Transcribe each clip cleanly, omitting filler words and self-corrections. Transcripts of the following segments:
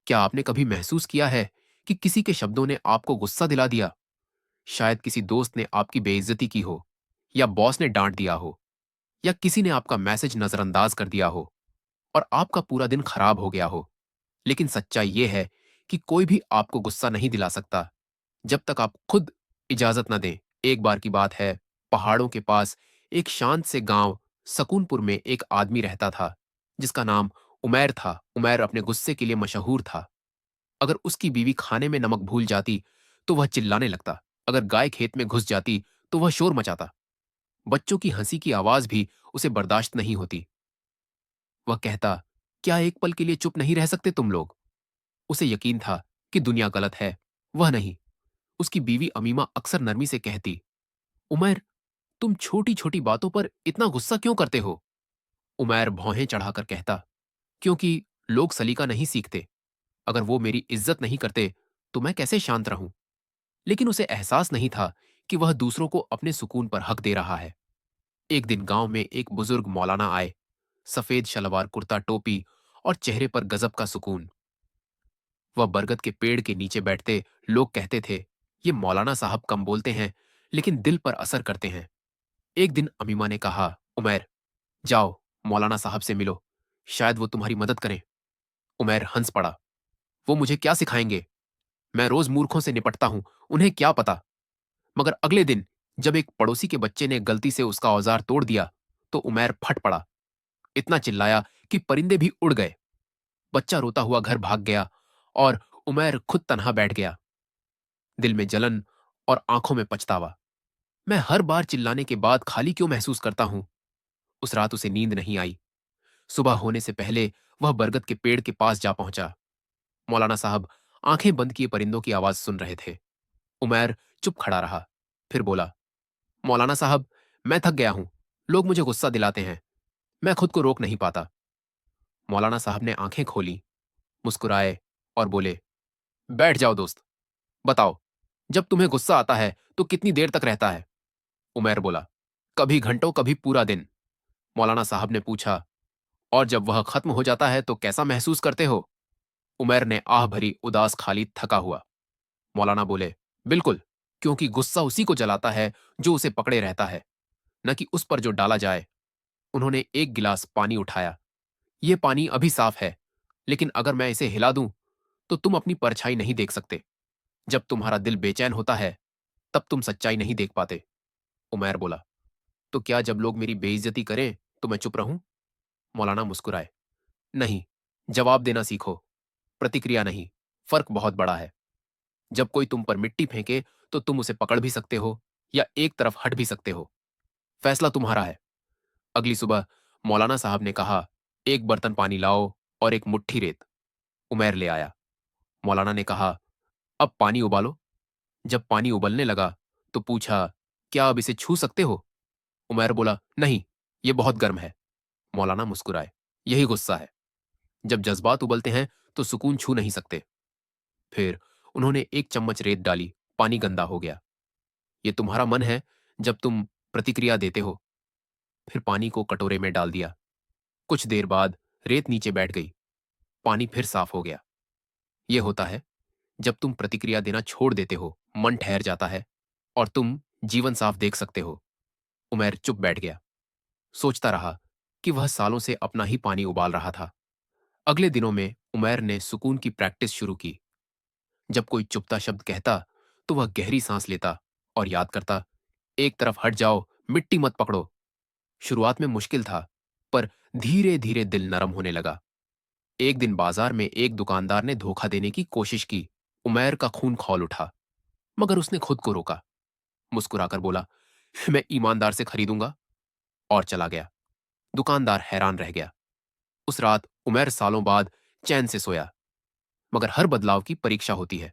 क्या आपने कभी महसूस किया है कि किसी के शब्दों ने आपको गुस्सा दिला दिया? शायद किसी दोस्त ने आपकी बेइज्जती की हो, या बॉस ने डांट दिया हो, या किसी ने आपका मैसेज नजरअंदाज कर दिया हो और आपका पूरा दिन खराब हो गया हो। लेकिन सच्चाई यह है कि कोई भी आपको गुस्सा नहीं दिला सकता जब तक आप खुद इजाजत न दें। एक बार की बात है, पहाड़ों के पास एक शांत से गांव सकूनपुर में एक आदमी रहता था जिसका नाम उमैर था। उमैर अपने गुस्से के लिए मशहूर था। अगर उसकी बीवी खाने में नमक भूल जाती तो वह चिल्लाने लगता। अगर गाय खेत में घुस जाती तो वह शोर मचाता। बच्चों की हंसी की आवाज भी उसे बर्दाश्त नहीं होती। वह कहता, क्या एक पल के लिए चुप नहीं रह सकते तुम लोग? उसे यकीन था कि दुनिया गलत है, वह नहीं। उसकी बीवी अमीमा अक्सर नरमी से कहती, उमैर, तुम छोटी छोटी बातों पर इतना गुस्सा क्यों करते हो? उमैर भौहें चढ़ाकर कहता, क्योंकि लोग सलीका नहीं सीखते। अगर वो मेरी इज्जत नहीं करते तो मैं कैसे शांत रहूं? लेकिन उसे एहसास नहीं था कि वह दूसरों को अपने सुकून पर हक दे रहा है। एक दिन गांव में एक बुजुर्ग मौलाना आए। सफेद शलवार कुर्ता टोपी और चेहरे पर गजब का सुकून। वह बरगद के पेड़ के नीचे बैठते लोग कहते थे, ये मौलाना साहब कम बोलते हैं लेकिन दिल पर असर करते हैं। एक दिन अमीमा ने कहा, उमैर, जाओ मौलाना साहब से मिलो, शायद वो तुम्हारी मदद करें। उमैर हंस पड़ा, वो मुझे क्या सिखाएंगे? मैं रोज मूर्खों से निपटता हूं, उन्हें क्या पता। मगर अगले दिन जब एक पड़ोसी के बच्चे ने गलती से उसका औजार तोड़ दिया तो उमैर फट पड़ा। इतना चिल्लाया कि परिंदे भी उड़ गए। बच्चा रोता हुआ घर भाग गया और उमैर खुद तन्हा बैठ गया, दिल में जलन और आंखों में पछतावा। मैं हर बार चिल्लाने के बाद खाली क्यों महसूस करता हूं? उस रात उसे नींद नहीं आई। सुबह होने से पहले वह बरगद के पेड़ के पास जा पहुंचा। मौलाना साहब आंखें बंद किए परिंदों की आवाज सुन रहे थे। उमैर चुप खड़ा रहा, फिर बोला, मौलाना साहब, मैं थक गया हूं। लोग मुझे गुस्सा दिलाते हैं, मैं खुद को रोक नहीं पाता। मौलाना साहब ने आंखें खोली, मुस्कुराए और बोले, बैठ जाओ दोस्त, बताओ, जब तुम्हें गुस्सा आता है तो कितनी देर तक रहता है? उमैर बोला, कभी घंटों कभी पूरा दिन। मौलाना साहब ने पूछा, और जब वह खत्म हो जाता है तो कैसा महसूस करते हो? उमैर ने आह भरी, उदास, खाली, थका हुआ। मौलाना बोले, बिल्कुल, क्योंकि गुस्सा उसी को जलाता है जो उसे पकड़े रहता है, न कि उस पर जो डाला जाए। उन्होंने एक गिलास पानी उठाया। यह पानी अभी साफ है, लेकिन अगर मैं इसे हिला दूं तो तुम अपनी परछाई नहीं देख सकते। जब तुम्हारा दिल बेचैन होता है तब तुम सच्चाई नहीं देख पाते। उमैर बोला, तो क्या जब लोग मेरी बेइज्जती करें तो मैं चुप रहूं? मौलाना मुस्कुराए, नहीं, जवाब देना सीखो, प्रतिक्रिया नहीं। फर्क बहुत बड़ा है। जब कोई तुम पर मिट्टी फेंके तो तुम उसे पकड़ भी सकते हो या एक तरफ हट भी सकते हो। फैसला तुम्हारा है। अगली सुबह मौलाना साहब ने कहा, एक बर्तन पानी लाओ और एक मुट्ठी रेत। उमैर ले आया। मौलाना ने कहा, अब पानी उबालो। जब पानी उबलने लगा तो पूछा, क्या अब इसे छू सकते हो? उमैर बोला, नहीं, यह बहुत गर्म है। मौलाना मुस्कुराए, यही गुस्सा है। जब जज्बात उबलते हैं तो सुकून छू नहीं सकते। फिर उन्होंने एक चम्मच रेत डाली। पानी गंदा हो गया। ये तुम्हारा मन है जब तुम प्रतिक्रिया देते हो। फिर पानी को कटोरे में डाल दिया। कुछ देर बाद रेत नीचे बैठ गई। पानी फिर साफ हो गया। यह होता है जब तुम प्रतिक्रिया देना छोड़ देते हो, मन ठहर जाता है और तुम जीवन साफ देख सकते हो। उमैर चुप बैठ गया, सोचता रहा कि वह सालों से अपना ही पानी उबाल रहा था। अगले दिनों में उमैर ने सुकून की प्रैक्टिस शुरू की। जब कोई चुपता शब्द कहता तो वह गहरी सांस लेता और याद करता, एक तरफ हट जाओ, मिट्टी मत पकड़ो। शुरुआत में मुश्किल था, पर धीरे धीरे दिल नरम होने लगा। एक दिन बाजार में एक दुकानदार ने धोखा देने की कोशिश की। उमैर का खून खौल उठा, मगर उसने खुद को रोका। मुस्कुराकर बोला, मैं ईमानदार से खरीदूंगा, और चला गया। दुकानदार हैरान रह गया। उस रात उमैर सालों बाद चैन से सोया। मगर हर बदलाव की परीक्षा होती है।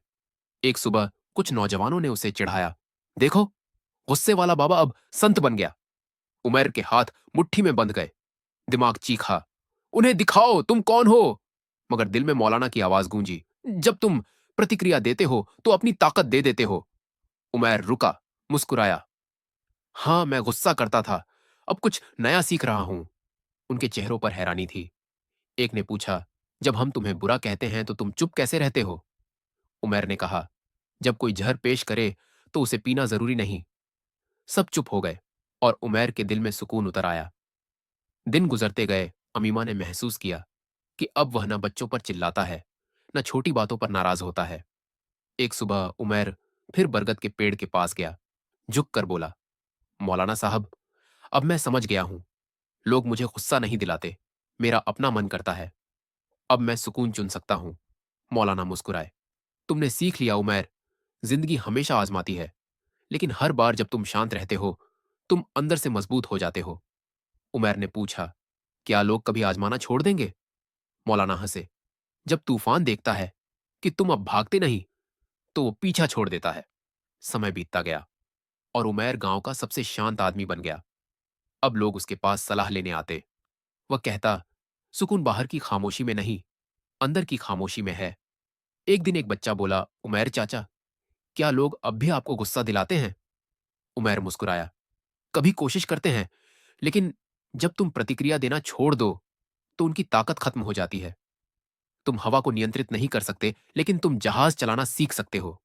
एक सुबह कुछ नौजवानों ने उसे चिढ़ाया, देखो, गुस्से वाला बाबा अब संत बन गया। उमैर के हाथ मुट्ठी में बंध गए। दिमाग चीखा, उन्हें दिखाओ तुम कौन हो। मगर दिल में मौलाना की आवाज गूंजी, जब तुम प्रतिक्रिया देते हो तो अपनी ताकत दे देते हो। उमैर रुका, मुस्कुराया, हां, मैं गुस्सा करता था, अब कुछ नया सीख रहा हूं। उनके चेहरों पर हैरानी थी। एक ने पूछा, जब हम तुम्हें बुरा कहते हैं तो तुम चुप कैसे रहते हो? उमैर ने कहा, जब कोई जहर पेश करे तो उसे पीना जरूरी नहीं। सब चुप हो गए और उमैर के दिल में सुकून उतर आया। दिन गुजरते गए। अमीमा ने महसूस किया कि अब वह न बच्चों पर चिल्लाता है, न छोटी बातों पर नाराज होता है। एक सुबह उमैर फिर बरगद के पेड़ के पास गया, झुक कर बोला, मौलाना साहब, अब मैं समझ गया हूं। लोग मुझे गुस्सा नहीं दिलाते, मेरा अपना मन करता है। अब मैं सुकून चुन सकता हूं। मौलाना मुस्कुराए। तुमने सीख लिया उमैर, जिंदगी हमेशा आजमाती है, लेकिन हर बार जब तुम शांत रहते हो, तुम अंदर से मजबूत हो जाते हो। उमैर ने पूछा, क्या लोग कभी आजमाना छोड़ देंगे? मौलाना हंसे। जब तूफान देखता है कि तुम अब भागते नहीं, तो वो पीछा छोड़ देता है। समय बीतता गया और उमैर गांव का सबसे शांत आदमी बन गया। अब लोग उसके पास सलाह लेने आते। वह कहता, सुकून बाहर की खामोशी में नहीं, अंदर की खामोशी में है। एक दिन एक बच्चा बोला, उमैर चाचा, क्या लोग अब भी आपको गुस्सा दिलाते हैं? उमैर मुस्कुराया, कभी कोशिश करते हैं, लेकिन जब तुम प्रतिक्रिया देना छोड़ दो तो उनकी ताकत खत्म हो जाती है। तुम हवा को नियंत्रित नहीं कर सकते, लेकिन तुम जहाज चलाना सीख सकते हो।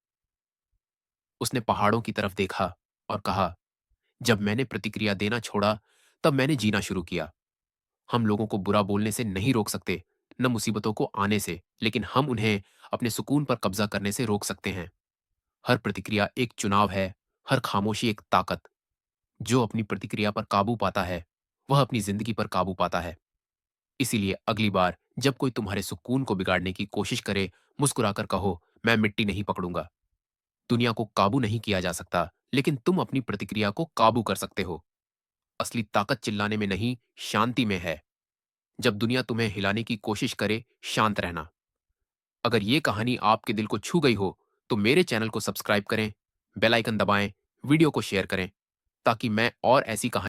उसने पहाड़ों की तरफ देखा और कहा, जब मैंने प्रतिक्रिया देना छोड़ा, तब मैंने जीना शुरू किया। हम लोगों को बुरा बोलने से नहीं रोक सकते, न मुसीबतों को आने से, लेकिन हम उन्हें अपने सुकून पर कब्जा करने से रोक सकते हैं। हर प्रतिक्रिया एक चुनाव है, हर खामोशी एक ताकत। जो अपनी प्रतिक्रिया पर काबू पाता है, वह अपनी जिंदगी पर काबू पाता है। इसीलिए अगली बार जब कोई तुम्हारे सुकून को बिगाड़ने की कोशिश करे, मुस्कुराकर कहो, मैं मिट्टी नहीं पकड़ूंगा। दुनिया को काबू नहीं किया जा सकता, लेकिन तुम अपनी प्रतिक्रिया को काबू कर सकते हो। असली ताकत चिल्लाने में नहीं, शांति में है। जब दुनिया तुम्हें हिलाने की कोशिश करे, शांत रहना। अगर ये कहानी आपके दिल को छू गई हो, तो मेरे चैनल को सब्सक्राइब करें, बेल आइकन दबाएं, वीडियो को शेयर करें, ताकि मैं और ऐसी कहानी